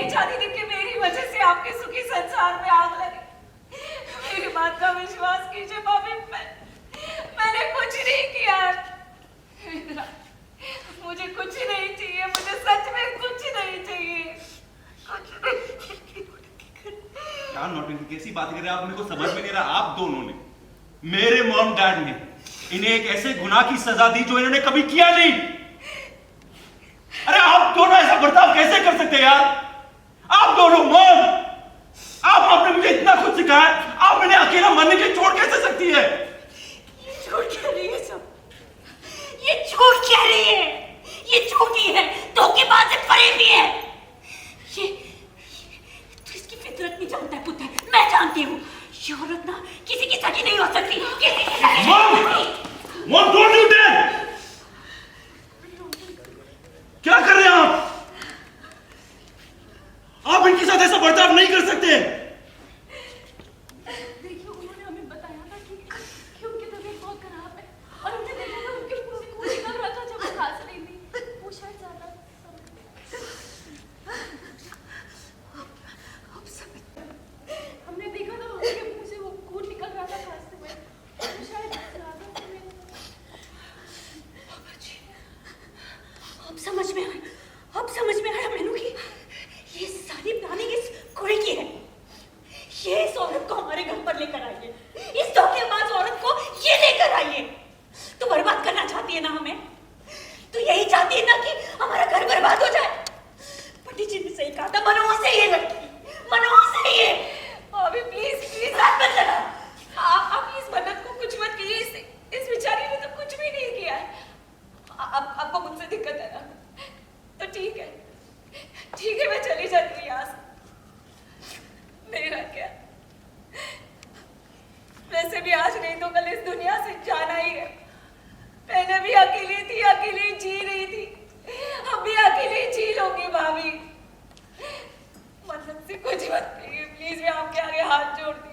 नहीं चाहती थी कि मेरी वजह से आपके सुखी संसार में आग लगे। मेरी बात का विश्वास कीजिए भाभी, मैंने कुछ नहीं किया। मुझे कुछ नहीं चाहिए, मुझे सच में कुछ नहीं चाहिए, कुछ नहीं चाहिए। क्या नौटंकी कैसी बात कर रहे हैं आप? मेरे को समझ में नहीं रहा। आप दोनों ने, मेरे मॉम डैड ने इन्हें एक ऐसे गुनाह की सजा दी जो इन्होंने कभी किया नहीं। अरे आप दोनों ऐसा बर्ताव कैसे कर सकते हैं यार? आप दोनों मॉम, आपने मुझे इतना कुछ सिखाया, आप इन्हें अकेला मरने के लिए छोड़ कैसे सकती है? ये झूठ कह रही है सब, ये झूठ कह रही है, ये झूठी है, धोखेबाज है, फरेबी है। ये तो इसकी फितरत नहीं जानता है पुत्र, मैं जानती हूँ। ये औरत ना किसी की सगी नहीं हो सकती, किसी की सगी नहीं हो सकती। Mom don't do that. क्या कर रहे हैं आप? आप इनके साथ ऐसा बर्ताव नहीं कर सकते। देखिए उन्होंने हमें बताया था कि उनकी तबीयत बहुत खराब है और हमने देखा था उनके मुंह से खून निकल रहा था जब वो खांस रही थी। वो शायद ज्यादा हमने देखा था उनके मुंह से वो खून निकल रहा था खांसते हुए। वो शायद ज्यादा अब समझ में आया, अब समझ में आया मैनू की ये सारी प्लानिंग इस कुड़ी की है। ये इस औरत को हमारे घर पर लेकर आई है, इस धोखेबाज औरत को ये लेकर आई है। तो बर्बाद करना चाहती है ना हमें, तो यही चाहती है ना कि हमारा घर बर्बाद हो जाए। पंडित जी ने सही कहा था, मनोहर से ये लड़की, मनोहर से ये। अभी प्लीज प्लीज आप मत लगा, आप इस मन्नत को कुछ मत कीजिए। इस बेचारी ने तो कुछ भी नहीं किया है। अब आपको मुझसे दिक्कत है ना, तो ठीक है, ठीक है, मैं चली जाती हूँ यहाँ से। मेरा क्या, वैसे भी आज नहीं तो कल इस दुनिया से जाना ही है। पहले भी अकेली थी, अकेली जी रही थी, अब भी अकेली जी लूंगी। भाभी मन्नत से कुछ मत करिए प्लीज, मैं आपके आगे हाथ जोड़ती हूँ।